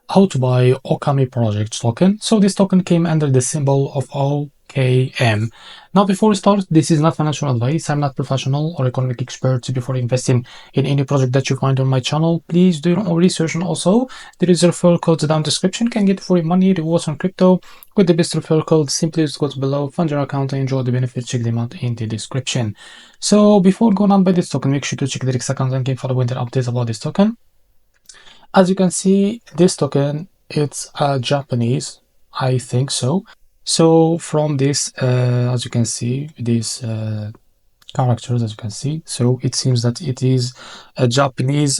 how to buy OKAMI project token. So this token came under the symbol of OKM. Now, before we start, this is not financial advice. I'm not professional or economic expert. Before investing in any project that you find on my channel, please do your own research. And also, there is a referral code down description. You can get free money rewards on crypto with the best referral code. Simply just go to below, fund your account, and enjoy the benefits. Check them out in the description. So before going on by this token, make sure to check the REFERRAL account and keep following the updates about this token. As you can see, this token, it's Japanese, I think so. So from this, as you can see, these characters, as you can see, so it seems that it is a Japanese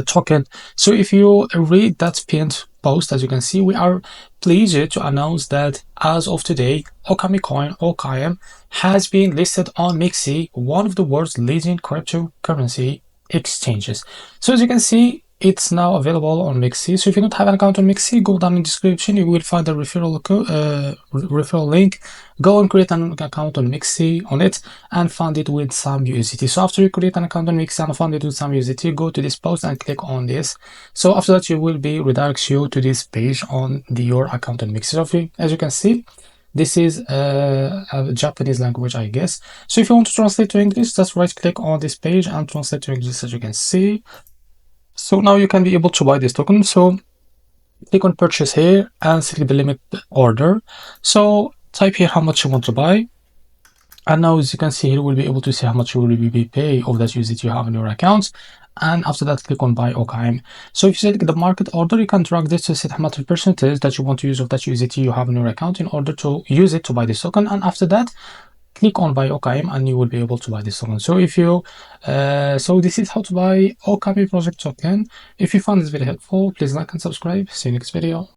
token. So if you read that pinned post, as you can see, we are pleased to announce that as of today, OKAMI coin, OKM, has been listed on MEXC, one of the world's leading cryptocurrency exchanges. So as you can see, it's now available on MEXC. So if you don't have an account on MEXC, go down in the description. You will find the referral link. Go and create an account on MEXC on it and fund it with some USDT. So after you create an account on MEXC and fund it with some USDT, go to this post and click on this. So after that, you will be redirects you to this page on your account on MEXC. So as you can see, this is a Japanese language, I guess. So if you want to translate to English, just right click on this page and translate to English, as you can see. So now you can be able to buy this token. So click on purchase here and select the limit order. So type here how much you want to buy. And now, as you can see here, we'll be able to see how much you will be pay of that USDT you have in your account. And after that, click on buy OKM. So if you select the market order, you can drag this to set how much percentage that you want to use of that USDT you have in your account in order to use it to buy this token. And after that, click on buy OKM and you will be able to buy this token. So if you so this is how to buy OKAMI project token. If you found this video helpful, please like and subscribe. See you next video.